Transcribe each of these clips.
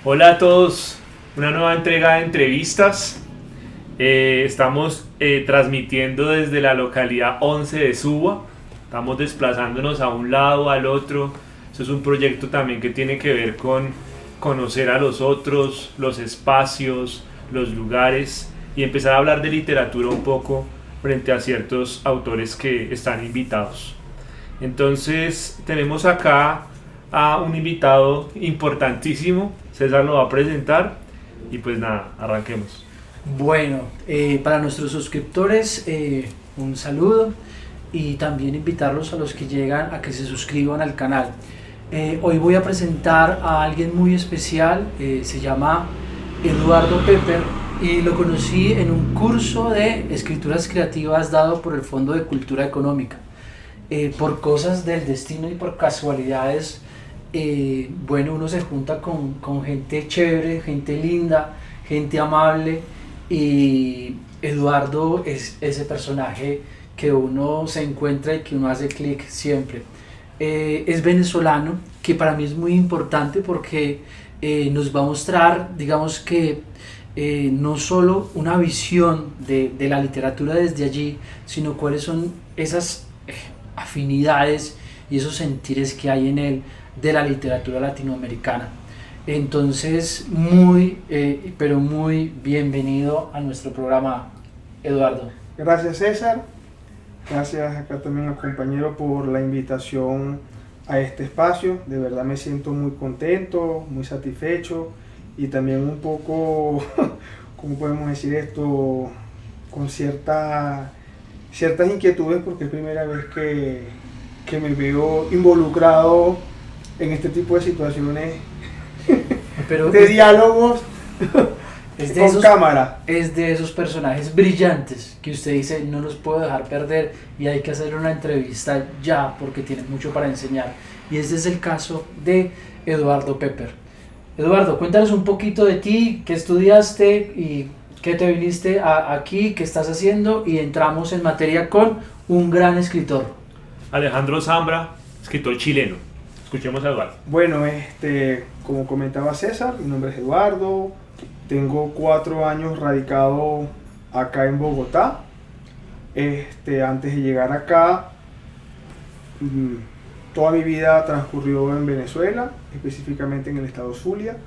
Hola a todos, una nueva entrega de entrevistas. Estamos transmitiendo desde la localidad 11 de Suba. Estamos desplazándonos a un lado, al otro. Eso es un proyecto también que tiene que ver con conocer a los otros, los espacios, los lugares y empezar a hablar de literatura un poco frente a ciertos autores que están invitados. Entonces tenemos acá a un invitado importantísimo. César lo va a presentar y pues nada, arranquemos. Bueno, para nuestros suscriptores, un saludo y también invitarlos a los que llegan a que se suscriban al canal. Hoy voy a presentar a alguien muy especial, se llama Eduardo Pepper y lo conocí en un curso de escrituras creativas dado por el Fondo de Cultura Económica. Por cosas del destino y por casualidades, bueno, uno se junta con gente chévere, gente linda, gente amable, y Eduardo es ese personaje que uno se encuentra y que uno hace clic siempre. Es venezolano, que para mí es muy importante porque nos va a mostrar, digamos que no solo una visión de la literatura desde allí, sino cuáles son esas afinidades y esos sentires que hay en él de la literatura latinoamericana. Entonces, pero muy bienvenido a nuestro programa, Eduardo. Gracias, César. Gracias acá también al compañero por la invitación a este espacio. De verdad me siento muy contento, muy satisfecho y también un poco, ¿cómo podemos decir esto? Con ciertas inquietudes, porque es primera vez que me veo involucrado en este tipo de situaciones Pero de diálogos con cámara. Es de esos personajes brillantes que usted dice no los puedo dejar perder y hay que hacer una entrevista ya porque tienen mucho para enseñar. Y este es el caso de Eduardo Pepper. Eduardo, cuéntanos un poquito de ti, qué estudiaste y qué te viniste aquí, qué estás haciendo, y entramos en materia con un gran escritor. Alejandro Zambra, escritor chileno. Escuchemos a Eduardo. Bueno, como comentaba César, mi nombre es Eduardo, tengo 4 años radicado acá en Bogotá. Antes de llegar acá, toda mi vida transcurrió en Venezuela, específicamente en el estado Zulia.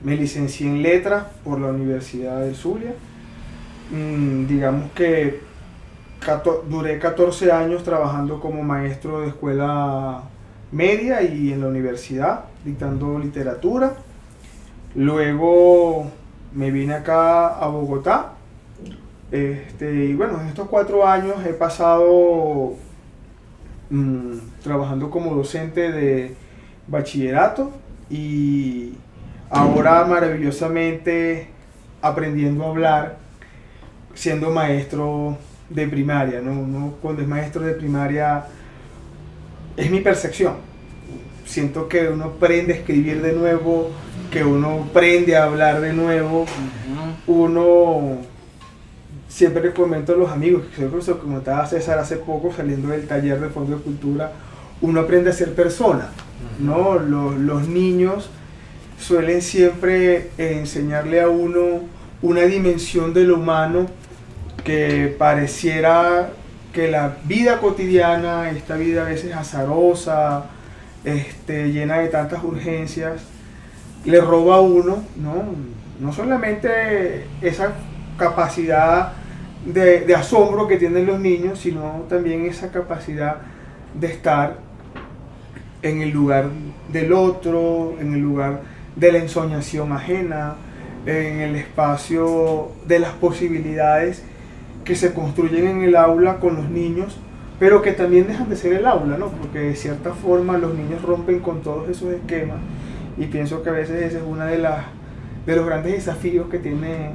Me licencié en letras por la Universidad del Zulia. Digamos que duré 14 años trabajando como maestro de escuela media y en la universidad, dictando literatura. Luego me vine acá a Bogotá. Y bueno, en estos 4 años he pasado trabajando como docente de bachillerato y ahora maravillosamente aprendiendo a hablar, siendo maestro de primaria, ¿no? Cuando es maestro de primaria es mi percepción. Siento que uno aprende a escribir de nuevo, que uno aprende a hablar de nuevo. Uno, siempre les comento a los amigos, que como comentaba César hace poco saliendo del taller de Fondo de Cultura, uno aprende a ser persona, ¿no? Los niños suelen siempre enseñarle a uno una dimensión de lo humano que pareciera que la vida cotidiana, esta vida a veces azarosa, llena de tantas urgencias, le roba a uno, no solamente esa capacidad de asombro que tienen los niños, sino también esa capacidad de estar en el lugar del otro, en el lugar de la ensoñación ajena, en el espacio de las posibilidades que se construyen en el aula con los niños, pero que también dejan de ser el aula, ¿no? Porque de cierta forma los niños rompen con todos esos esquemas y pienso que a veces ese es uno de los grandes desafíos que tiene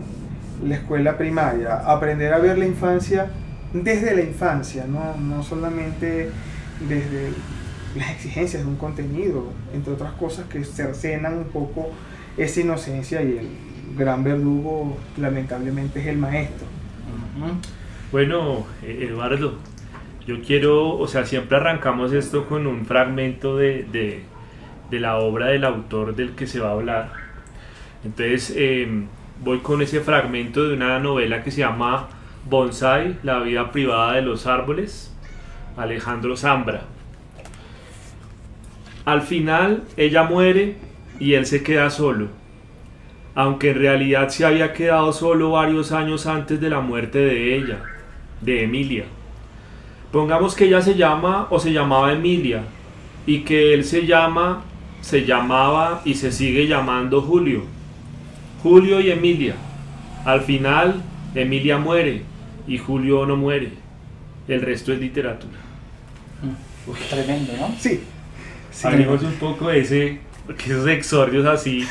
la escuela primaria, aprender a ver la infancia desde la infancia, no solamente desde las exigencias de un contenido, entre otras cosas que cercenan un poco esa inocencia, y el gran verdugo lamentablemente es el maestro. Bueno, Eduardo, yo quiero, o sea, siempre arrancamos esto con un fragmento de de la obra del autor del que se va a hablar. Entonces voy con ese fragmento de una novela que se llama Bonsai, la vida privada de los árboles, Alejandro Zambra. Al final ella muere y él se queda solo, aunque en realidad se había quedado solo varios años antes de la muerte de ella, de Emilia. Pongamos que ella se llama o se llamaba Emilia y que él se llamaba y se sigue llamando Julio. Julio y Emilia. Al final Emilia muere y Julio no muere. El resto es literatura. Tremendo, ¿no? Sí. Hablemos un poco de que esos exordios así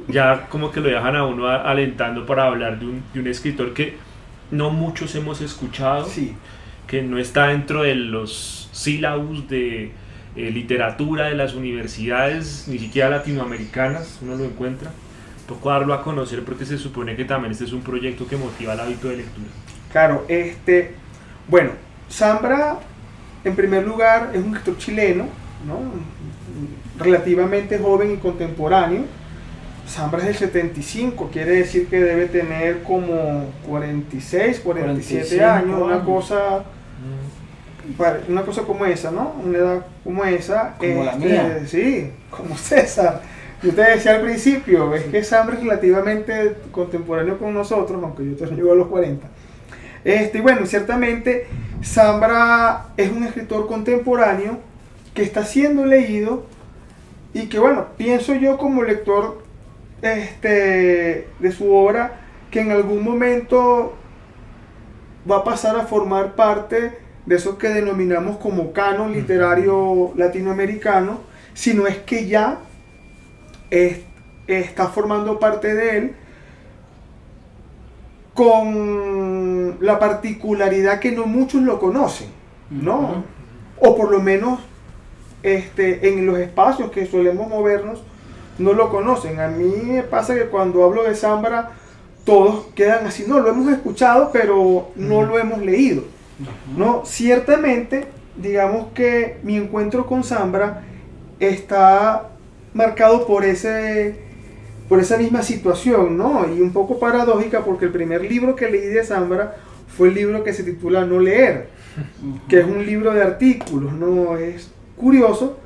ya como que lo dejan a uno alentando para hablar de un escritor que no muchos hemos escuchado, Sí. que no está dentro de los sílabus de literatura de las universidades, ni siquiera latinoamericanas, uno lo encuentra. Tocó darlo a conocer porque se supone que también este es un proyecto que motiva el hábito de lectura. Claro, bueno, Zambra, en primer lugar, es un escritor chileno, ¿no? Relativamente joven y contemporáneo. Zambra es del 75, quiere decir que debe tener como 46, 47 años, una cosa como esa, ¿no? Una edad como esa. Como la mía. Sí, como César. Yo te decía al principio, es que Zambra es relativamente contemporáneo con nosotros, aunque yo te llego a los 40. Y bueno, ciertamente Zambra es un escritor contemporáneo que está siendo leído y que, bueno, pienso yo como lector de su obra que en algún momento va a pasar a formar parte de eso que denominamos como canon literario latinoamericano, si no es que ya está formando parte de él, con la particularidad que no muchos lo conocen, ¿no? O por lo menos en los espacios que solemos movernos no lo conocen. A mí me pasa que cuando hablo de Zambra todos quedan así, no, lo hemos escuchado pero no lo hemos leído, ¿no? Ciertamente, digamos que mi encuentro con Zambra está marcado por esa misma situación, ¿no? Y un poco paradójica porque el primer libro que leí de Zambra fue el libro que se titula No leer, que es un libro de artículos, ¿no? Es curioso,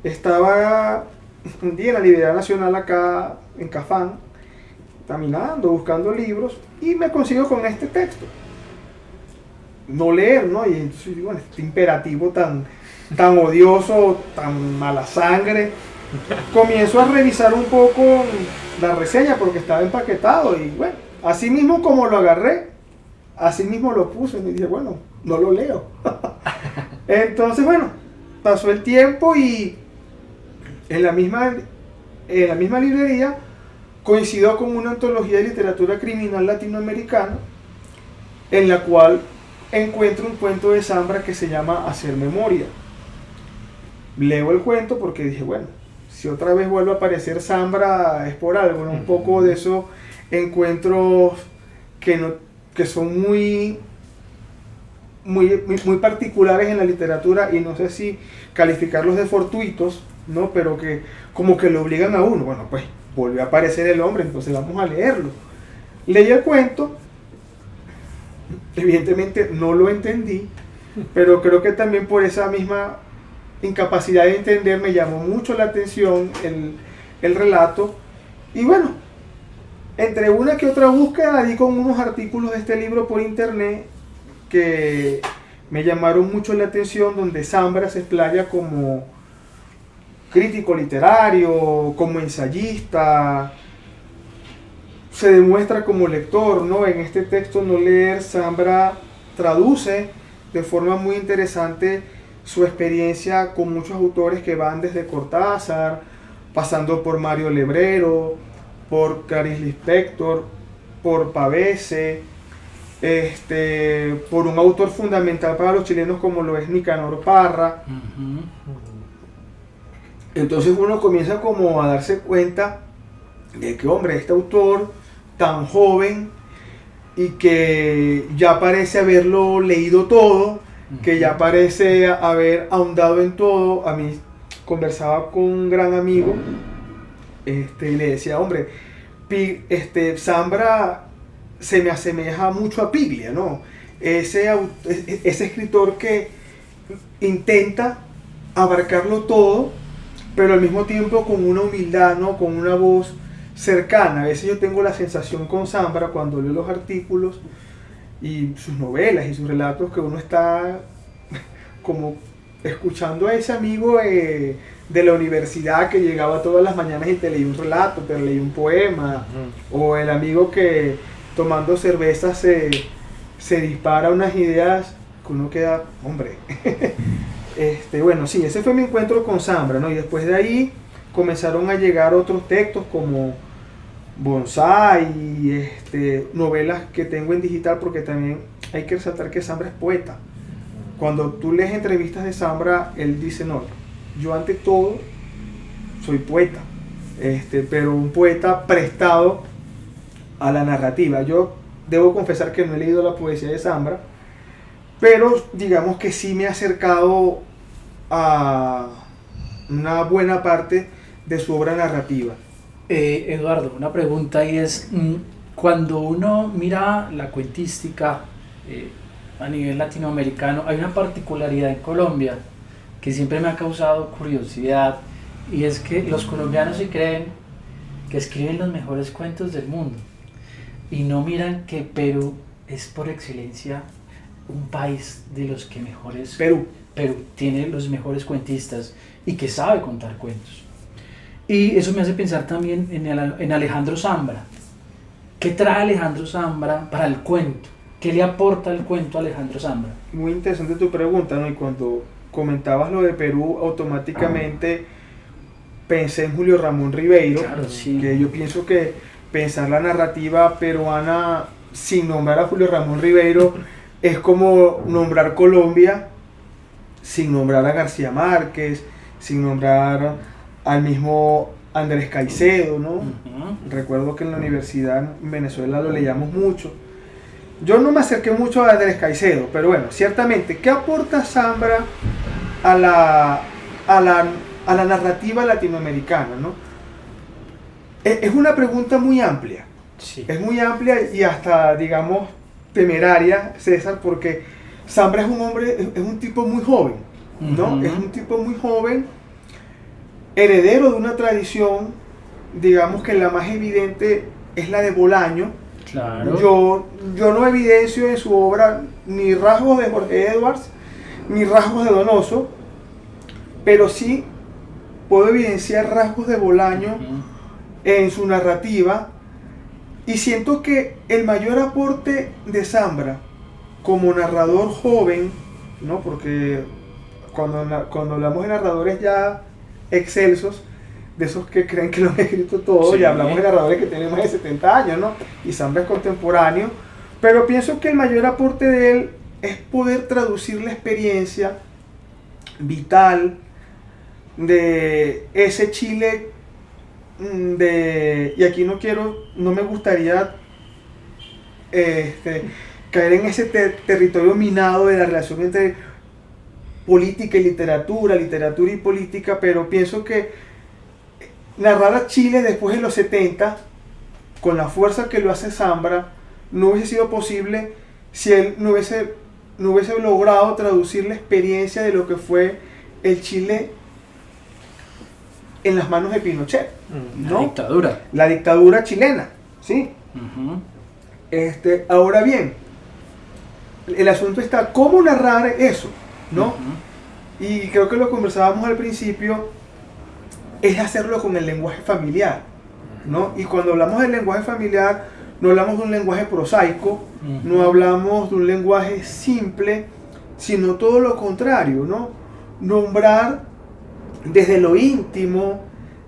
estaba un día en la Librería Nacional acá en Cafán, caminando, buscando libros, y me consigo con este texto. No leer, ¿no? Y entonces digo, bueno, este imperativo tan odioso, tan mala sangre. Comienzo a revisar un poco la reseña porque estaba empaquetado y bueno, así mismo como lo agarré, así mismo lo puse y dije, bueno, no lo leo. Entonces, bueno, pasó el tiempo y en la misma librería coincidió con una antología de literatura criminal latinoamericana en la cual encuentro un cuento de Zambra que se llama Hacer Memoria. Leo el cuento porque dije, bueno, si otra vez vuelve a aparecer Zambra es por algo, ¿no? Un poco de esos encuentros que son muy particulares en la literatura y no sé si calificarlos de fortuitos, ¿no? Pero que como que lo obligan a uno. Bueno, pues volvió a aparecer el hombre, entonces vamos a leerlo. Leí el cuento, evidentemente no lo entendí, pero creo que también por esa misma incapacidad de entender me llamó mucho la atención el relato. Y bueno, entre una que otra búsqueda di con unos artículos de este libro por internet que me llamaron mucho la atención, donde Zambra se explaya como crítico literario, como ensayista, se demuestra como lector, ¿no? En este texto No leer, Zambra traduce de forma muy interesante su experiencia con muchos autores que van desde Cortázar, pasando por Mario Lebrero, por Clarice Lispector, por Pavese, por un autor fundamental para los chilenos como lo es Nicanor Parra. Entonces uno comienza como a darse cuenta de que, hombre, este autor tan joven y que ya parece haberlo leído todo, que ya parece haber ahondado en todo, a mí conversaba con un gran amigo, y le decía, hombre, Zambra se me asemeja mucho a Piglia, ¿no? Ese escritor que intenta abarcarlo todo, pero al mismo tiempo con una humildad, ¿no? Con una voz cercana. A veces yo tengo la sensación con Zambra cuando leo los artículos y sus novelas y sus relatos que uno está como escuchando a ese amigo de la universidad que llegaba todas las mañanas y te leía un relato, te leía un poema, o el amigo que tomando cerveza se dispara unas ideas que uno queda, hombre. Bueno, sí, ese fue mi encuentro con Zambra, ¿no? Y después de ahí comenzaron a llegar otros textos como Bonsai, novelas que tengo en digital, porque también hay que resaltar que Zambra es poeta. Cuando tú lees entrevistas de Zambra, él dice, no, yo ante todo soy poeta, pero un poeta prestado a la narrativa. Yo debo confesar que no he leído la poesía de Zambra, pero digamos que sí me he acercado a una buena parte de su obra narrativa. Eduardo, una pregunta y es, cuando uno mira la cuentística a nivel latinoamericano, hay una particularidad en Colombia que siempre me ha causado curiosidad, y es que los colombianos se creen que escriben los mejores cuentos del mundo y no miran que Perú es por excelencia un país de los que mejores... Perú tiene los mejores cuentistas y que sabe contar cuentos. Y eso me hace pensar también en Alejandro Zambra. ¿Qué trae Alejandro Zambra para el cuento? ¿Qué le aporta el cuento a Alejandro Zambra? Muy interesante tu pregunta, ¿no? Y cuando comentabas lo de Perú, automáticamente pensé en Julio Ramón Ribeiro, claro, sí. Que yo pienso que pensar la narrativa peruana sin nombrar a Julio Ramón Ribeiro es como nombrar Colombia sin nombrar a García Márquez, sin nombrar al mismo Andrés Caicedo, ¿no? Recuerdo que en la universidad en Venezuela lo leíamos mucho. Yo no me acerqué mucho a Andrés Caicedo, pero bueno, ciertamente, ¿qué aporta Zambra a la narrativa latinoamericana, ¿no? Es una pregunta muy amplia. Sí. Es muy amplia y hasta, digamos, temeraria, César, porque Zambra es un hombre, es un tipo muy joven, ¿no? Es un tipo muy joven, heredero de una tradición, digamos que la más evidente es la de Bolaño. Claro. Yo no evidencio en su obra ni rasgos de Jorge Edwards, ni rasgos de Donoso, pero sí puedo evidenciar rasgos de Bolaño en su narrativa, y siento que el mayor aporte de Zambra como narrador joven, ¿no? Porque cuando hablamos de narradores ya excelsos, de esos que creen que lo han escrito todo, sí. Ya hablamos de narradores que tienen más de 70 años, ¿no? Y Zambra es contemporáneo, pero pienso que el mayor aporte de él es poder traducir la experiencia vital de ese Chile y aquí no me gustaría caer en ese territorio minado de la relación entre política y literatura y política, pero pienso que narrar a Chile después de los 70, con la fuerza que lo hace Zambra, no hubiese sido posible si él no hubiese logrado traducir la experiencia de lo que fue el Chile en las manos de Pinochet, ¿no? La dictadura chilena, ¿sí? Ahora bien, el asunto está cómo narrar eso, ¿no? Y creo que lo conversábamos al principio, es hacerlo con el lenguaje familiar, ¿no? Y cuando hablamos del lenguaje familiar, no hablamos de un lenguaje prosaico, no hablamos de un lenguaje simple, sino todo lo contrario, ¿no? Nombrar desde lo íntimo,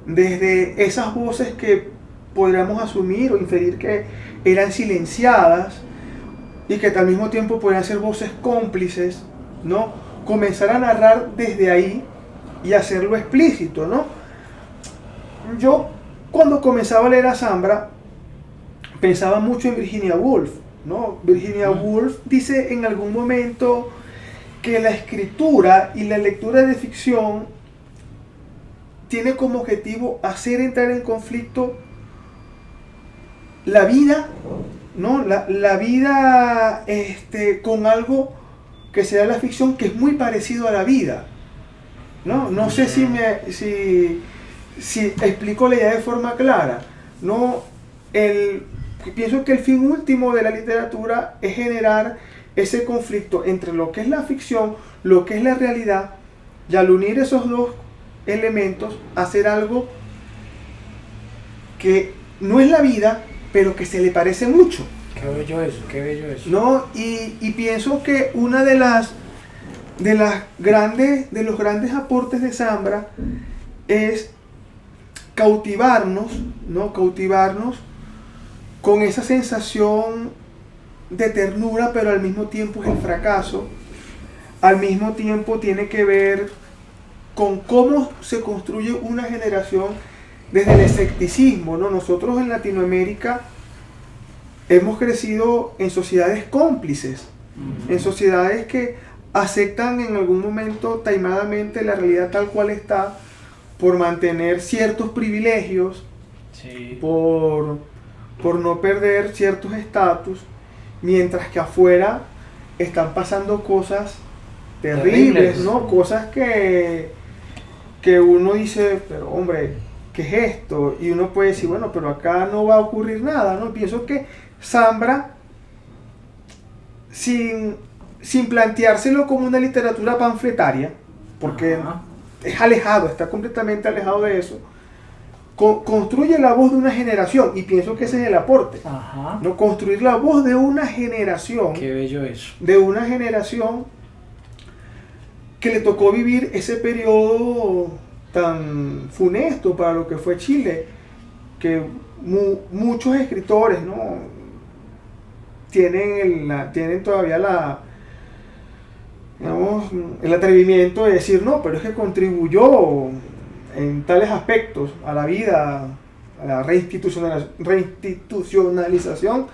desde esas voces que podríamos asumir o inferir que eran silenciadas y que al mismo tiempo podrían ser voces cómplices, ¿no? Comenzar a narrar desde ahí y hacerlo explícito, ¿no? Yo cuando comenzaba a leer a Zambra pensaba mucho en Virginia Woolf, ¿no? Virginia Woolf dice en algún momento que la escritura y la lectura de ficción tiene como objetivo hacer entrar en conflicto la vida, ¿no? La vida con algo que sea la ficción, que es muy parecido a la vida, ¿no? No sé si explico la idea de forma clara, ¿no? Pienso que el fin último de la literatura es generar ese conflicto entre lo que es la ficción, lo que es la realidad, y al unir esos dos elementos, hacer algo que no es la vida, pero que se le parece mucho. Qué bello eso. ¿No? Y pienso que una de los grandes aportes de Zambra es cautivarnos, ¿no? Cautivarnos con esa sensación de ternura, pero al mismo tiempo es el fracaso. Al mismo tiempo tiene que ver con cómo se construye una generación desde el escepticismo, ¿no? Nosotros en Latinoamérica hemos crecido en sociedades cómplices, en sociedades que aceptan en algún momento taimadamente la realidad tal cual está, por mantener ciertos privilegios, sí, por no perder ciertos estatus, mientras que afuera están pasando cosas terribles, ¿no? Cosas que uno dice, pero hombre, ¿qué es esto? Y uno puede decir, bueno, pero acá no va a ocurrir nada, ¿no? Pienso que Zambra, sin planteárselo como una literatura panfletaria, porque es alejado, está completamente alejado de eso, construye la voz de una generación, y pienso que ese es el aporte. ¿No? Construir la voz de una generación. Qué bello eso. De una generación que le tocó vivir ese periodo tan funesto para lo que fue Chile, que muchos escritores, ¿no? tienen todavía el atrevimiento de decir, no, pero es que contribuyó en tales aspectos a la vida, a la reinstitucionalización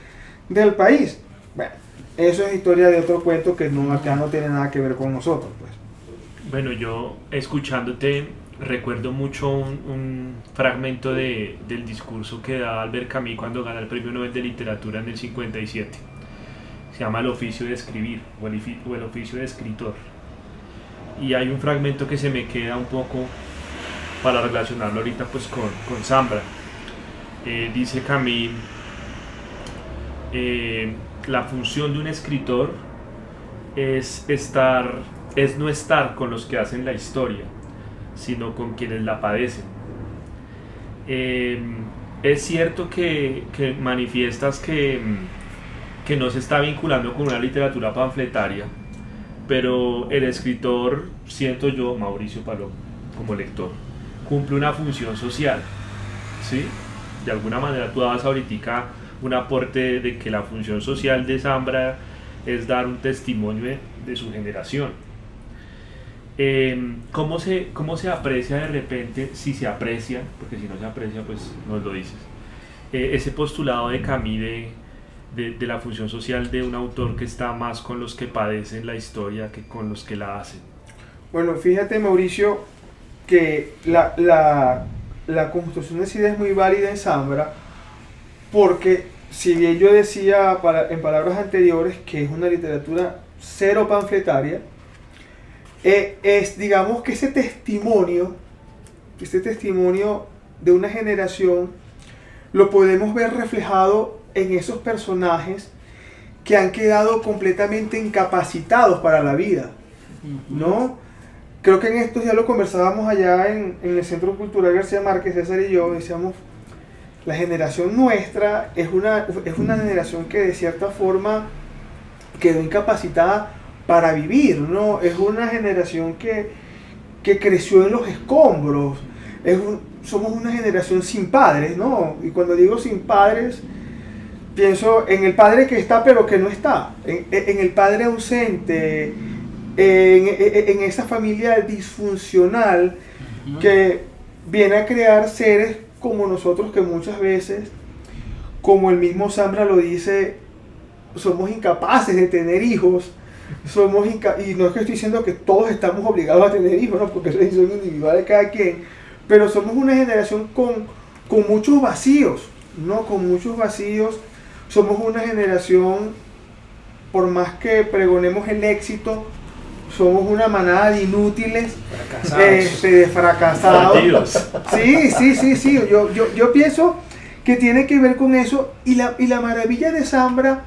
del país. Bueno, eso es historia de otro cuento que acá no tiene nada que ver con nosotros, pues. Bueno, yo escuchándote recuerdo mucho un fragmento del discurso que da Albert Camus cuando gana el Premio Nobel de Literatura en el 57. Se llama El oficio de escribir o el oficio de escritor. Y hay un fragmento que se me queda un poco para relacionarlo ahorita pues con Zambra. Dice Camus, la función de un escritor es no estar con los que hacen la historia, sino con quienes la padecen. Es cierto que manifiestas que no se está vinculando con una literatura panfletaria, pero el escritor, siento yo, Mauricio Paloma, como lector, cumple una función social, ¿sí? De alguna manera tú dabas ahorita un aporte de que la función social de Zambra es dar un testimonio de su generación. ¿Cómo se aprecia de repente, si se aprecia, porque si no se aprecia pues nos lo dices, ese postulado de Camus de la función social de un autor que está más con los que padecen la historia que con los que la hacen? Bueno, fíjate, Mauricio, que la construcción de esa idea es muy válida en Zambra, porque si bien yo decía en palabras anteriores que es una literatura cero panfletaria, es, digamos, que ese testimonio de una generación lo podemos ver reflejado en esos personajes que han quedado completamente incapacitados para la vida, ¿no? Creo que en esto ya lo conversábamos allá en el Centro Cultural García Márquez, César y yo, decíamos, la generación nuestra es una generación que de cierta forma quedó incapacitada para vivir, ¿no? Es una generación que creció en los escombros, somos una generación sin padres, ¿no? Y cuando digo sin padres, pienso en el padre que está pero que no está, en el padre ausente, en esa familia disfuncional que viene a crear seres como nosotros, que muchas veces, como el mismo Zambra lo dice, somos incapaces de tener hijos, y no es que estoy diciendo que todos estamos obligados a tener hijos, ¿no? Porque es decisión individual de cada quien, pero somos una generación con muchos vacíos, ¿no? Con muchos vacíos. Somos una generación, por más que pregonemos el éxito, somos una manada de inútiles, de fracasados. Sí. Yo pienso que tiene que ver con eso, y la maravilla de Zambra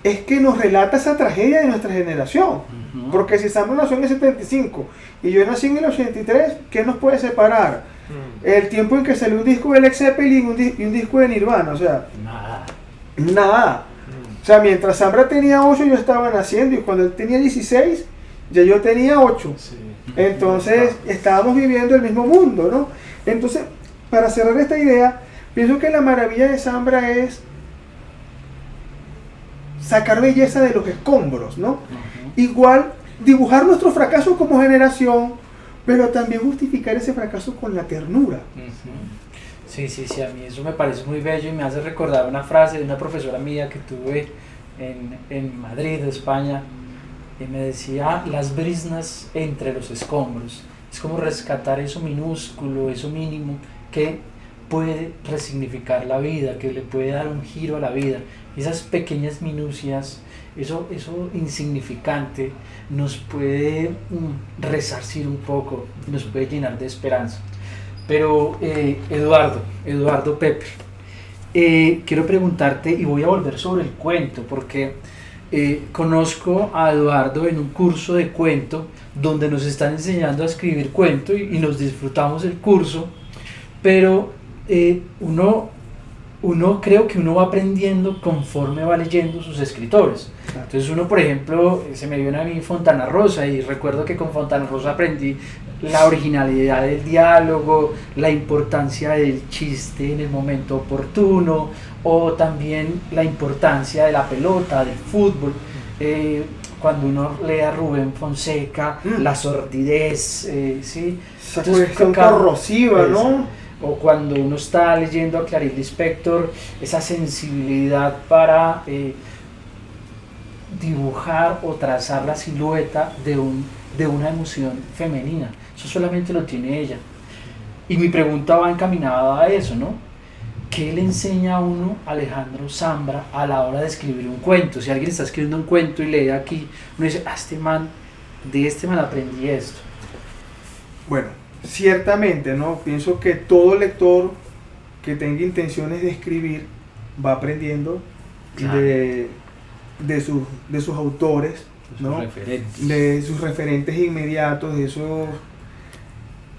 es que nos relata esa tragedia de nuestra generación. Porque si Zambra nació en el 75 y yo nací en el 83, ¿qué nos puede separar? El tiempo en que salió un disco de Led Zeppelin y un disco de Nirvana, o sea, nada. O sea, mientras Zambra tenía 8, yo estaba naciendo, y cuando él tenía 16, ya yo tenía 8. Sí. Entonces, estábamos viviendo el mismo mundo, ¿no? Entonces, para cerrar esta idea, pienso que la maravilla de Zambra es sacar belleza de los escombros, ¿no? Igual, dibujar nuestro fracaso como generación, pero también justificar ese fracaso con la ternura. Sí, a mí eso me parece muy bello y me hace recordar una frase de una profesora mía que tuve en Madrid, España, y me decía: las briznas entre los escombros. Es como rescatar eso minúsculo, eso mínimo que puede resignificar la vida, que le puede dar un giro a la vida. Esas pequeñas minucias, eso insignificante, nos puede resarcir un poco, nos puede llenar de esperanza. Pero Eduardo Pepe, quiero preguntarte, y voy a volver sobre el cuento, porque conozco a Eduardo en un curso de cuento donde nos están enseñando a escribir cuento y nos disfrutamos el curso, pero uno creo que uno va aprendiendo conforme va leyendo sus escritores. Entonces uno, por ejemplo, se me viene a mí Fontana Rosa, y recuerdo que con Fontana Rosa aprendí la originalidad del diálogo, la importancia del chiste en el momento oportuno, o también la importancia de la pelota, del fútbol. Cuando uno lee a Rubén Fonseca, la sordidez, ¿sí? Esa cuestión corrosiva, ¿no? O cuando uno está leyendo a Clarice Lispector, esa sensibilidad para dibujar o trazar la silueta de una emoción femenina. Eso solamente lo tiene ella. Y mi pregunta va encaminada a eso, ¿no? ¿Qué le enseña a uno Alejandro Zambra a la hora de escribir un cuento? Si alguien está escribiendo un cuento y lee aquí, uno dice: de este man aprendí esto. Bueno, ciertamente, ¿no? Pienso que todo lector que tenga intenciones de escribir va aprendiendo de sus autores, ¿no? De sus referentes inmediatos,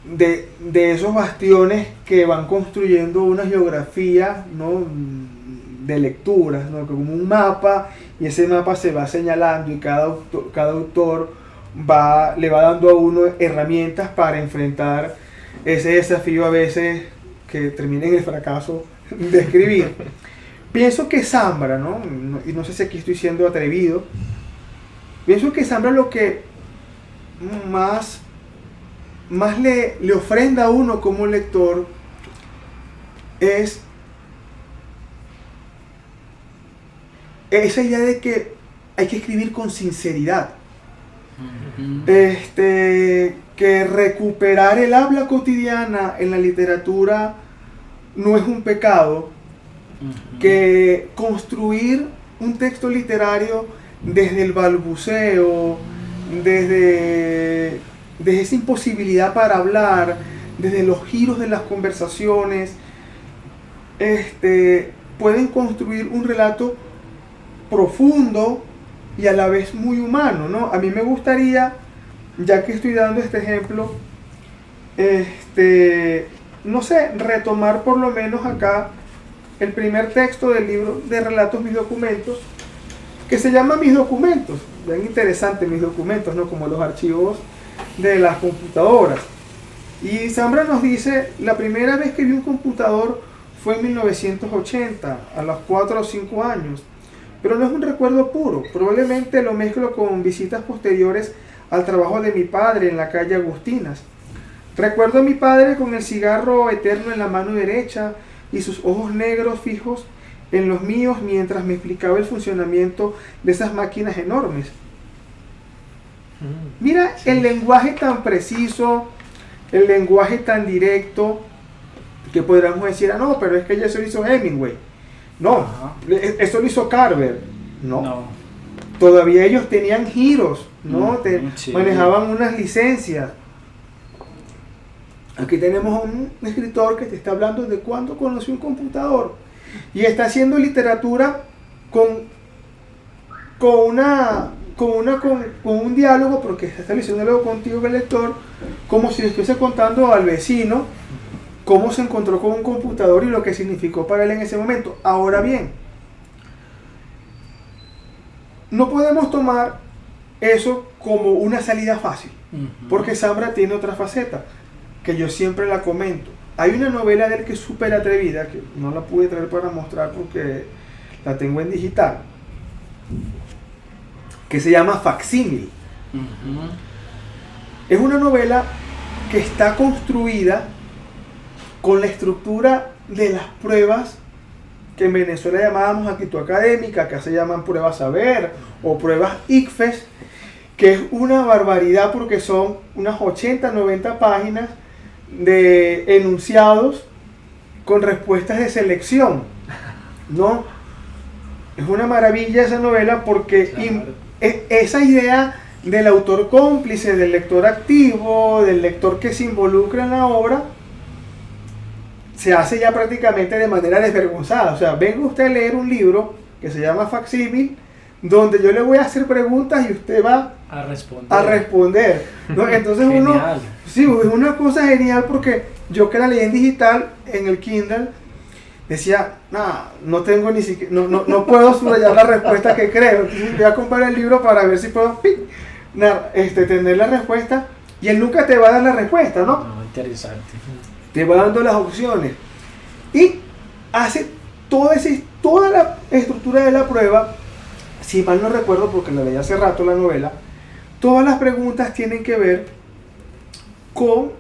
de esos bastiones que van construyendo una geografía, ¿no? De lecturas, ¿no? Como un mapa, y ese mapa se va señalando, y cada autor le va dando a uno herramientas para enfrentar ese desafío, a veces que termina en el fracaso de escribir. Pienso que Zambra, ¿no? Y no sé si aquí estoy siendo atrevido, pienso que Zambra lo que más le ofrenda a uno como lector es esa idea de que hay que escribir con sinceridad. Que recuperar el habla cotidiana en la literatura no es un pecado, que construir un texto literario desde el balbuceo, desde esa imposibilidad para hablar, desde los giros de las conversaciones, pueden construir un relato profundo y a la vez muy humano, ¿no? A mí me gustaría, ya que estoy dando este ejemplo, no sé, retomar por lo menos acá el primer texto del libro de relatos Mis Documentos, que se llama Mis Documentos. Bien interesante, Mis Documentos, ¿no? Como los archivos de las computadoras. Y Zambra nos dice: la primera vez que vi un computador fue en 1980, a los 4 o 5 años. Pero no es un recuerdo puro, probablemente lo mezclo con visitas posteriores al trabajo de mi padre en la calle Agustinas. Recuerdo a mi padre con el cigarro eterno en la mano derecha y sus ojos negros fijos en los míos mientras me explicaba el funcionamiento de esas máquinas enormes. Mira el lenguaje tan preciso, el lenguaje tan directo que podríamos decir, ah, no, pero es que ya eso lo hizo Hemingway. No, Ajá. eso lo hizo Carver. No. No. Todavía ellos tenían giros, ¿no? Sí. Manejaban unas licencias. Aquí tenemos a un escritor que te está hablando de cuándo conoció un computador y está haciendo literatura con un diálogo, porque está estableciendo un diálogo contigo, el lector, como si estuviese contando al vecino cómo se encontró con un computador y lo que significó para él en ese momento. Ahora bien, no podemos tomar eso como una salida fácil, porque Zambra tiene otra faceta, que yo siempre la comento. Hay una novela de él que es súper atrevida, que no la pude traer para mostrar porque la tengo en digital, que se llama Facsímil. Es una novela que está construida con la estructura de las pruebas que en Venezuela llamábamos actitud académica, que se llaman pruebas saber o pruebas ICFES, que es una barbaridad porque son unas 80, 90 páginas de enunciados con respuestas de selección, ¿no? Es una maravilla esa novela porque Claro. esa idea del autor cómplice, del lector activo, del lector que se involucra en la obra, se hace ya prácticamente de manera desvergonzada. O sea, venga usted a leer un libro que se llama Facsímil, donde yo le voy a hacer preguntas y usted va A responder. a responder, ¿no? Entonces Genial. sí, es una cosa genial porque yo que la leí en digital, en el Kindle, decía, no tengo ni siquiera, no puedo subrayar la respuesta que creo. Entonces voy a comprar el libro para ver si puedo tener la respuesta, y él nunca te va a dar la respuesta, ¿no? No, interesante. Te va dando las opciones y hace toda la estructura de la prueba. Si mal no recuerdo, porque la leí hace rato la novela, todas las preguntas tienen que ver con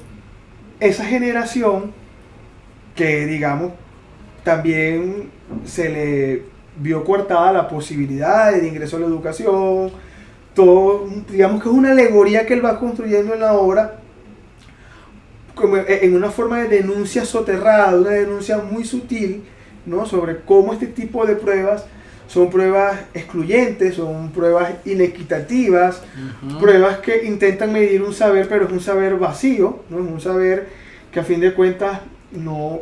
esa generación que, digamos, también se le vio coartada la posibilidad de ingreso a la educación. Todo, digamos que es una alegoría que él va construyendo en la obra, como en una forma de denuncia soterrada, una denuncia muy sutil, ¿no? Sobre cómo este tipo de pruebas son pruebas excluyentes, son pruebas inequitativas, pruebas que intentan medir un saber, pero es un saber vacío, ¿no? Es un saber que a fin de cuentas no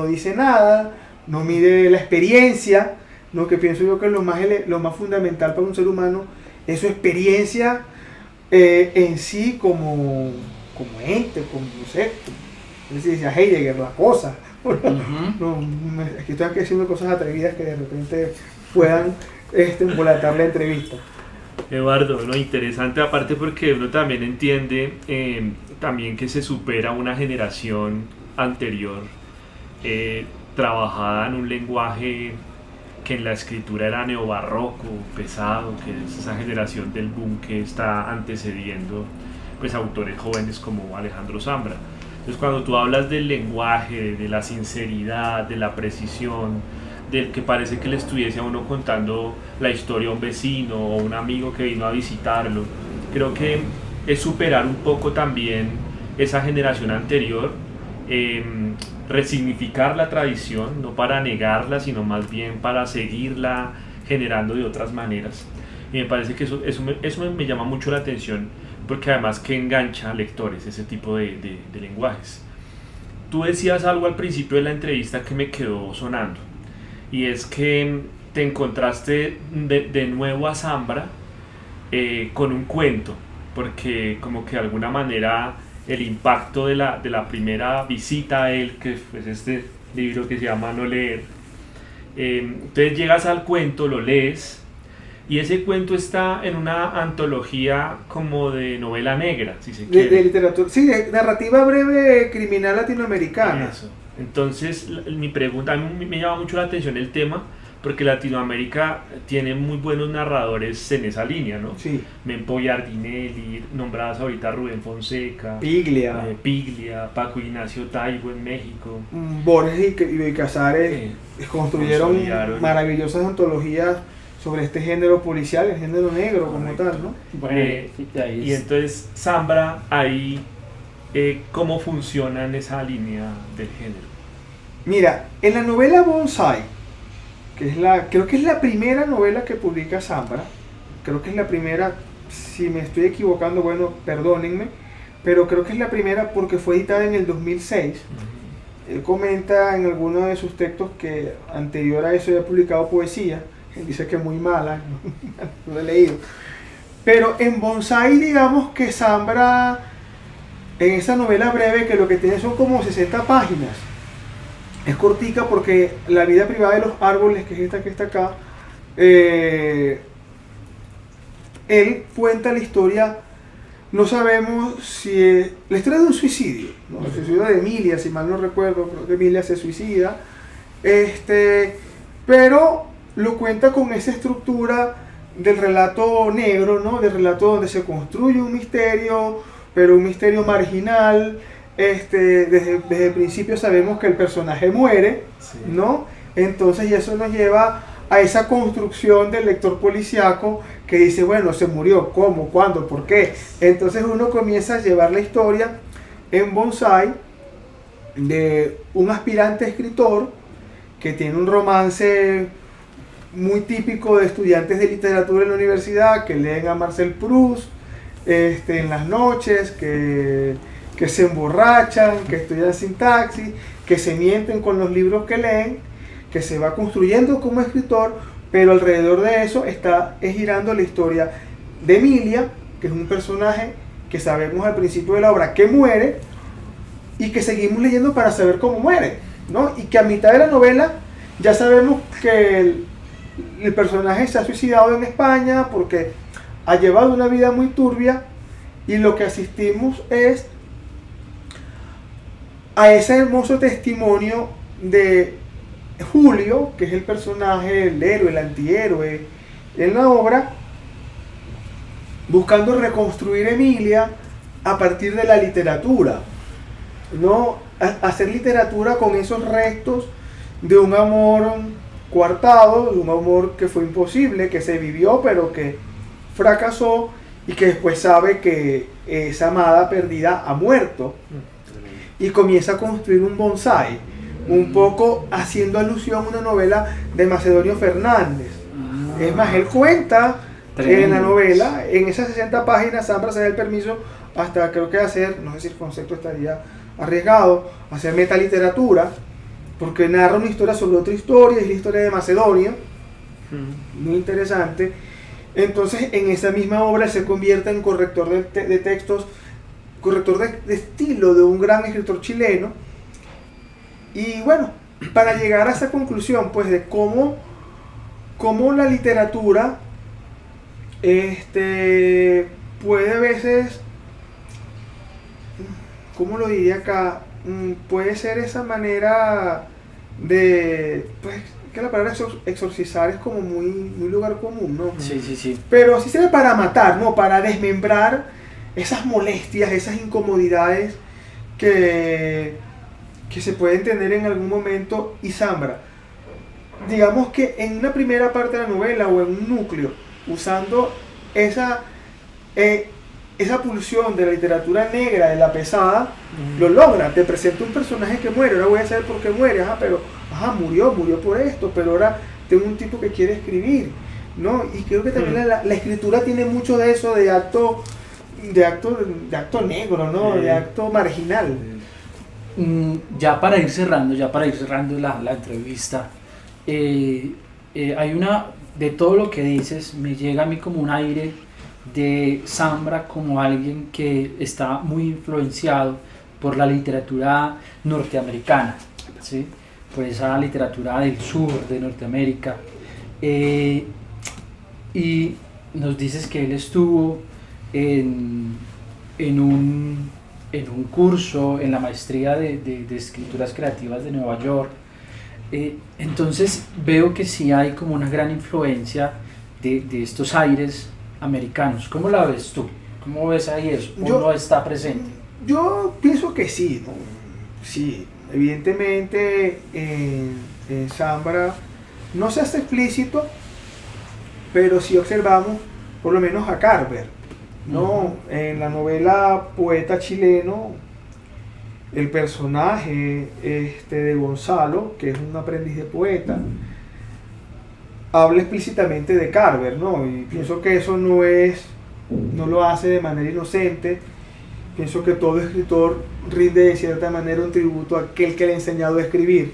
dice nada, no mide la experiencia, ¿no? Que pienso yo que es lo más fundamental para un ser humano es su experiencia en sí como ente, como, no sé, como decía Heidegger, la cosa. Aquí estoy haciendo cosas atrevidas que de repente puedan embolatar la entrevista. Eduardo, ¿no? Interesante, aparte porque uno también entiende también que se supera una generación anterior trabajada en un lenguaje que en la escritura era neobarroco, pesado, que es esa generación del boom que está antecediendo pues autores jóvenes como Alejandro Zambra. Entonces cuando tú hablas del lenguaje, de la sinceridad, de la precisión, del que parece que le estuviese a uno contando la historia a un vecino o un amigo que vino a visitarlo, creo que es superar un poco también esa generación anterior, resignificar la tradición, no para negarla, sino más bien para seguirla generando de otras maneras. Y me parece que eso me llama mucho la atención, porque además que engancha a lectores ese tipo de lenguajes. Tú decías algo al principio de la entrevista que me quedó sonando, y es que te encontraste de nuevo a Zambra con un cuento, porque como que de alguna manera el impacto de la primera visita a él, que es este libro que se llama No Leer, entonces llegas al cuento, lo lees, y ese cuento está en una antología como de novela negra, si se quiere. De literatura, sí, de narrativa breve criminal latinoamericana. Eso. Entonces, mi pregunta, a mí me llama mucho la atención el tema, porque Latinoamérica tiene muy buenos narradores en esa línea, ¿no? Sí. Mempo Giardinelli, nombradas ahorita Rubén Fonseca, Piglia, Paco Ignacio Taibo en México. Borges y Casares construyeron consolidaron maravillosas antologías sobre este género policial, el género negro como tal, ¿no? Bueno, y entonces Zambra ahí ¿Cómo funciona en esa línea del género? Mira, en la novela Bonsai, creo que es la primera novela que publica Zambra, creo que es la primera, si me estoy equivocando, bueno, perdónenme, pero creo que es la primera porque fue editada en el 2006. Él comenta en alguno de sus textos que anterior a eso había publicado poesía. Él dice que es muy mala, no lo he leído. Pero en Bonsai, digamos que Zambra, en esa novela breve, que lo que tiene son como 60 páginas, es cortica porque la vida privada de los árboles, que es esta que está acá, él cuenta la historia. No sabemos si es la historia de un suicidio, ¿no? El suicidio de Emilia, si mal no recuerdo, creo que Emilia se suicida, pero lo cuenta con esa estructura del relato negro, ¿no? Del relato donde se construye un misterio, pero un misterio marginal. Desde el principio sabemos que el personaje muere, sí, ¿no? Entonces, y eso nos lleva a esa construcción del lector policíaco que dice, bueno, se murió, ¿cómo? ¿Cuándo? ¿Por qué? Entonces uno comienza a llevar la historia en Bonsai de un aspirante escritor que tiene un romance muy típico de estudiantes de literatura en la universidad, que leen a Marcel Proust en las noches, que se emborrachan, que estudian sintaxis, que se mienten con los libros que leen, que se va construyendo como escritor, pero alrededor de eso es girando la historia de Emilia, que es un personaje que sabemos al principio de la obra que muere y que seguimos leyendo para saber cómo muere, ¿no? Y que a mitad de la novela ya sabemos que el personaje se ha suicidado en España porque ha llevado una vida muy turbia, y lo que asistimos es a ese hermoso testimonio de Julio, que es el personaje, el héroe, el antihéroe en la obra, buscando reconstruir Emilia a partir de la literatura, ¿no? Hacer literatura con esos restos de un amor coartado, de un amor que fue imposible, que se vivió pero que fracasó, y que después sabe que esa amada perdida ha muerto, y comienza a construir un bonsai, un poco haciendo alusión a una novela de Macedonio Fernández. Es más, él cuenta en la novela, en esas 60 páginas, Zambra se da el permiso hasta, creo que hacer, no sé si el concepto estaría arriesgado, hacer metaliteratura, porque narra una historia sobre otra historia, es la historia de Macedonio, muy interesante. Entonces, en esa misma obra se convierte en corrector de textos, corrector de estilo de un gran escritor chileno. Y bueno, para llegar a esa conclusión, pues, de cómo la literatura puede a veces, ¿cómo lo diría acá? Puede ser esa manera de, pues, que la palabra exorcizar es como muy lugar común, ¿no? Sí, sí, sí. Pero sí sirve para matar, ¿no? Para desmembrar esas molestias, esas incomodidades que se pueden tener en algún momento. Y Zambra, digamos que en una primera parte de la novela o en un núcleo, usando esa pulsión de la literatura negra, de la pesada, lo logra. Te presenta un personaje que muere, ahora voy a saber por qué muere, pero murió por esto, pero ahora tengo un tipo que quiere escribir, ¿no? Y creo que también la escritura tiene mucho de eso, de acto negro, ¿no? De acto marginal. Ya para ir cerrando la entrevista, hay de todo lo que dices, me llega a mí como un aire de Zambra como alguien que está muy influenciado por la literatura norteamericana, ¿sí? Por esa literatura del sur de Norteamérica, y nos dices que él estuvo en un curso en la maestría de escrituras creativas de Nueva York. Entonces veo que sí hay como una gran influencia de estos aires americanos. ¿Cómo la ves tú? ¿Cómo ves ahí eso? ¿O no está presente? Yo pienso que sí, ¿no? Sí, evidentemente en Zambra no se hace explícito, pero sí observamos por lo menos a Carver, ¿no? En la novela Poeta Chileno, el personaje de Gonzalo, que es un aprendiz de poeta, habla explícitamente de Carver, ¿no? Y pienso que eso no lo hace de manera inocente. Pienso que todo escritor rinde de cierta manera un tributo a aquel que le ha enseñado a escribir.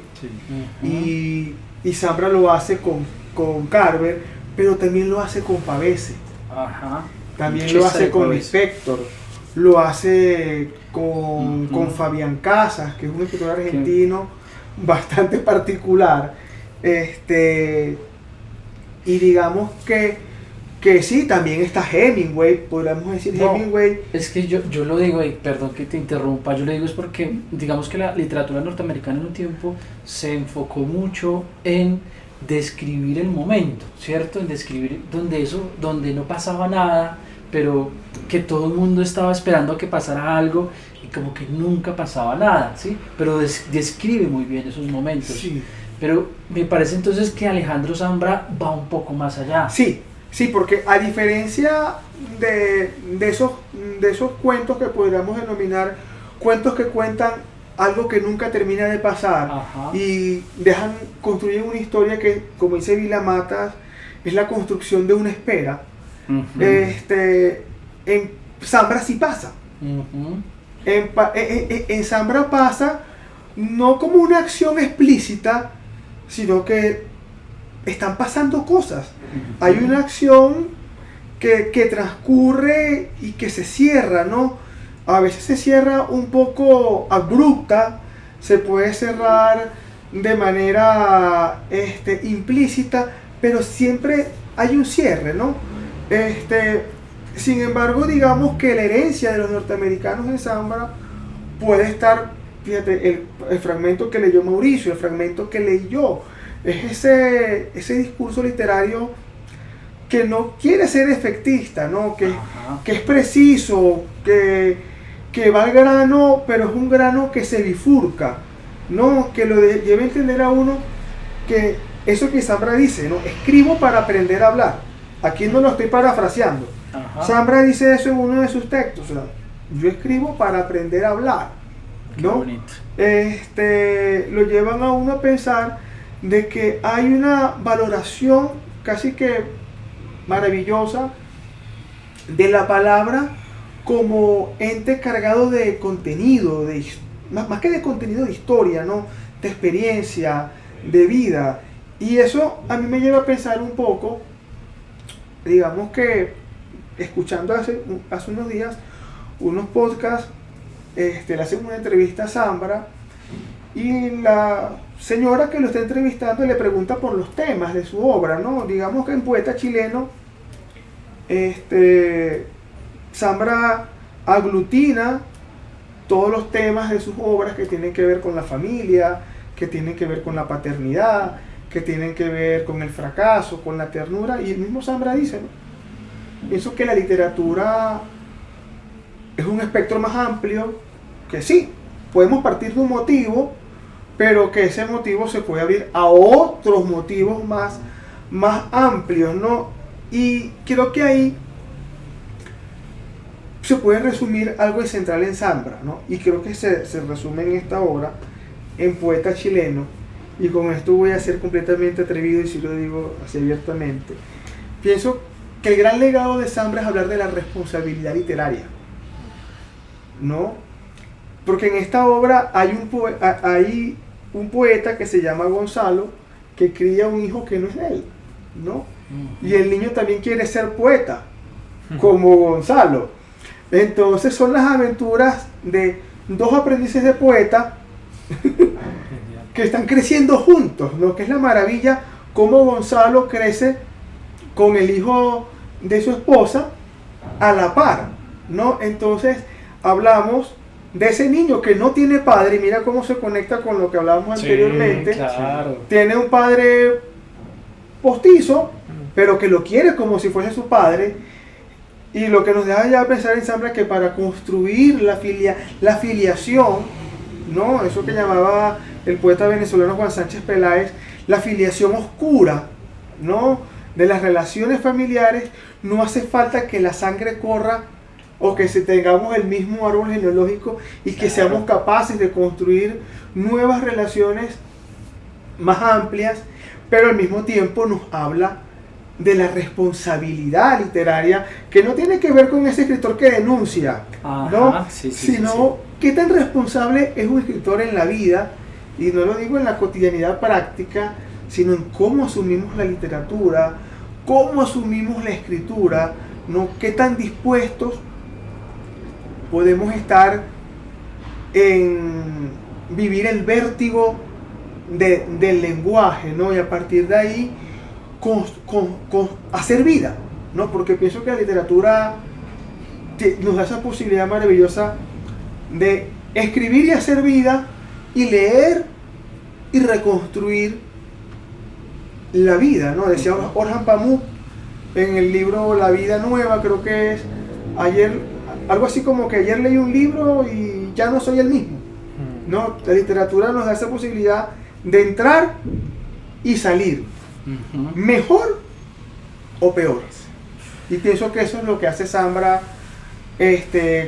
Sí. Y Zambra lo hace con Carver, pero también lo hace con Pavese. Ajá. También lo hace con Lispector, lo hace con Fabián Casas, que es un escritor argentino bastante particular. Y digamos que sí, también está Hemingway, podríamos decir No, Hemingway. es que yo lo digo, y perdón que te interrumpa, yo lo digo es porque digamos que la literatura norteamericana en un tiempo se enfocó mucho en describir el momento, ¿cierto? En describir donde no pasaba nada, pero que todo el mundo estaba esperando a que pasara algo y como que nunca pasaba nada, ¿sí? Pero describe muy bien esos momentos. Sí. Pero me parece entonces que Alejandro Zambra va un poco más allá. Sí, porque a diferencia de esos cuentos que podríamos denominar cuentos que cuentan algo que nunca termina de pasar, Ajá. y construyen una historia que, como dice Vila Matas, es la construcción de una espera. Uh-huh. En Zambra sí pasa. Uh-huh. En Zambra pasa no como una acción explícita, sino que están pasando cosas. Uh-huh. Hay una acción que transcurre y que se cierra, ¿no? A veces se cierra un poco abrupta, se puede cerrar de manera implícita, pero siempre hay un cierre, ¿no? Sin embargo, digamos que la herencia de los norteamericanos en Zambra puede estar, fíjate, el fragmento que leyó Mauricio, el fragmento que leí yo, es ese discurso literario que no quiere ser efectista, ¿no? Que es preciso, que va al grano, pero es un grano que se bifurca, ¿no? Que lo lleve a entender a uno que eso que Zambra dice, ¿no? Escribo para aprender a hablar. Aquí no lo estoy parafraseando. Ajá. Zambra dice eso en uno de sus textos, o sea, yo escribo para aprender a hablar, ¿no? Lo llevan a uno a pensar de que hay una valoración casi que maravillosa de la palabra como ente cargado de contenido, más que de contenido, de historia, ¿no? De experiencia, de vida. Y eso a mí me lleva a pensar un poco, digamos que escuchando hace unos días unos podcasts, le hacen una entrevista a Zambra y la señora que lo está entrevistando le pregunta por los temas de su obra, ¿no? Digamos que en Poeta Chileno, Zambra aglutina todos los temas de sus obras que tienen que ver con la familia, que tienen que ver con la paternidad, que tienen que ver con el fracaso, con la ternura, y el mismo Zambra dice, ¿no? Pienso que la literatura es un espectro más amplio, que sí, podemos partir de un motivo, pero que ese motivo se puede abrir a otros motivos más amplios, ¿no? Y creo que ahí se puede resumir algo central en Zambra, ¿no? Y creo que se resume en esta obra, en Poeta Chileno, y con esto voy a ser completamente atrevido y si lo digo así abiertamente. Pienso que el gran legado de Zambra es hablar de la responsabilidad literaria, ¿no? Porque en esta obra hay un poeta que se llama Gonzalo, que cría un hijo que no es de él, ¿no? Y el niño también quiere ser poeta, como Gonzalo. Entonces son las aventuras de dos aprendices de poeta que están creciendo juntos, ¿no? Que es la maravilla cómo Gonzalo crece con el hijo de su esposa a la par, ¿no? Entonces hablamos de ese niño que no tiene padre, y mira cómo se conecta con lo que hablábamos anteriormente. Claro. Tiene un padre postizo, pero que lo quiere como si fuese su padre. Y lo que nos deja ya pensar en Zambra que para construir la filiación, ¿no? Eso que llamaba el poeta venezolano Juan Sánchez Peláez, la filiación oscura, ¿no? De las relaciones familiares, no hace falta que la sangre corra o que tengamos el mismo árbol genealógico y que seamos capaces de construir nuevas relaciones más amplias, pero al mismo tiempo nos habla de la responsabilidad literaria, que no tiene que ver con ese escritor que denuncia, ¿no? Sino qué tan responsable es un escritor en la vida, y no lo digo en la cotidianidad práctica, sino en cómo asumimos la literatura, cómo asumimos la escritura, ¿no? Qué tan dispuestos podemos estar en vivir el vértigo del lenguaje, ¿no? Y a partir de ahí hacer vida, ¿no? Porque pienso que la literatura nos da esa posibilidad maravillosa de escribir y hacer vida, y leer y reconstruir la vida, ¿no? Decía Orhan Pamuk en el libro La vida nueva, creo que es algo así como que ayer leí un libro y ya no soy el mismo, ¿no? La literatura nos da esa posibilidad de entrar y salir, mejor o peor. Y pienso que eso es lo que hace Zambra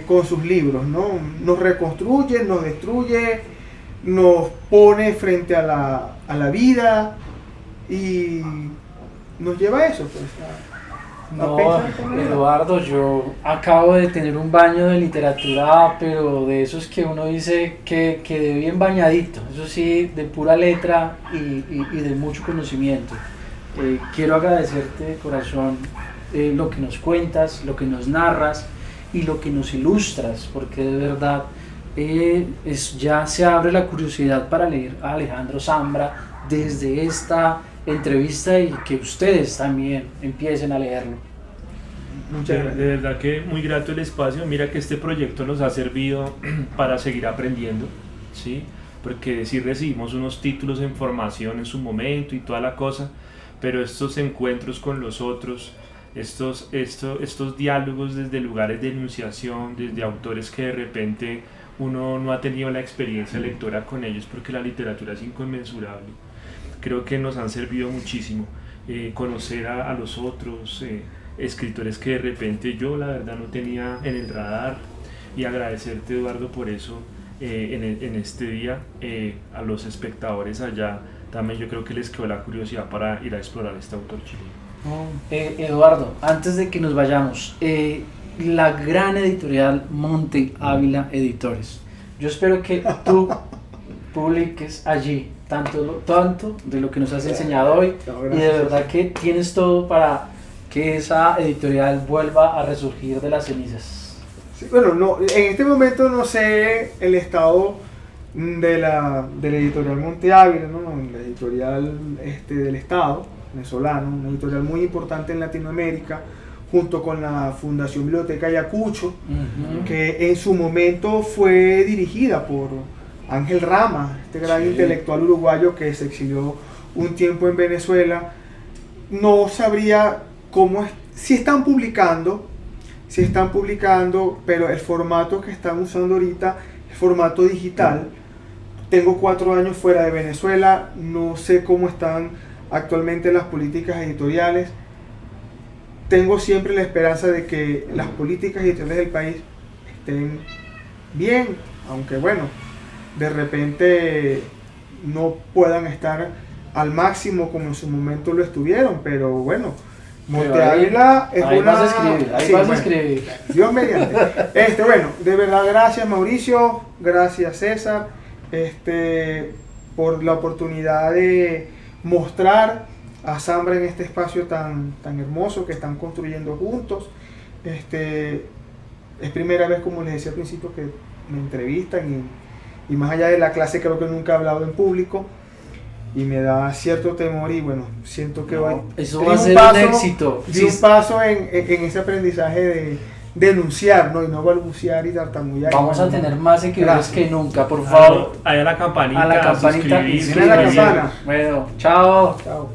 con sus libros, ¿no? Nos reconstruye, nos destruye, nos pone frente a la vida y nos lleva a eso, pues, No, Eduardo, yo acabo de tener un baño de literatura, pero de esos que uno dice que de bien bañadito, eso sí, de pura letra y de mucho conocimiento. Quiero agradecerte de corazón lo que nos cuentas, lo que nos narras y lo que nos ilustras, porque de verdad ya se abre la curiosidad para leer a Alejandro Zambra desde esta entrevista, y que ustedes también empiecen a leerlo. De verdad que muy grato el espacio. Mira que este proyecto nos ha servido para seguir aprendiendo, ¿sí? Porque sí recibimos unos títulos en formación en su momento y toda la cosa, pero estos encuentros con los otros, estos diálogos desde lugares de enunciación, desde autores que de repente uno no ha tenido la experiencia lectora con ellos, porque la literatura es inconmensurable, creo que nos han servido muchísimo. Conocer a los otros escritores que de repente yo la verdad no tenía en el radar, y agradecerte, Eduardo, por eso en este día. A los espectadores allá también yo creo que les quedó la curiosidad para ir a explorar este autor chileno. Eduardo, antes de que nos vayamos, la gran editorial Monte Ávila Editores, yo espero que tú publiques allí tanto de lo que nos has enseñado hoy, y de verdad que tienes todo para que esa editorial vuelva a resurgir de las cenizas. Sí, bueno, no, en este momento no sé el estado de la editorial Monte Ávila, ¿no? La editorial del Estado venezolano, una editorial muy importante en Latinoamérica, junto con la Fundación Biblioteca Ayacucho, que en su momento fue dirigida por Ángel Rama, este gran intelectual uruguayo que se exilió un tiempo en Venezuela. No sabría si están publicando, pero el formato que están usando ahorita es formato digital. Tengo 4 años fuera de Venezuela, no sé cómo están actualmente las políticas editoriales. Tengo siempre la esperanza de que las políticas editoriales del país estén bien, aunque bueno, de repente no puedan estar al máximo como en su momento lo estuvieron, pero bueno, Monte Ávila es ahí una... vas a escribir, ahí vas a escribir. Dios mediante. Bueno, de verdad, gracias Mauricio, gracias César, por la oportunidad de mostrar a Zambra en este espacio tan hermoso que están construyendo juntos. Es primera vez, como les decía al principio, que me entrevistan, y más allá de la clase creo que nunca he hablado en público, y me da cierto temor, y bueno, siento que hoy eso va a ser un éxito. Di un paso en ese aprendizaje de denunciar, ¿no? Y no balbucear y tartamudear. Vamos a tener más seguidores que nunca, por favor. Ahí a la campanita, a la campanita, suscribirse. a la campana. Bueno, chao. Chao.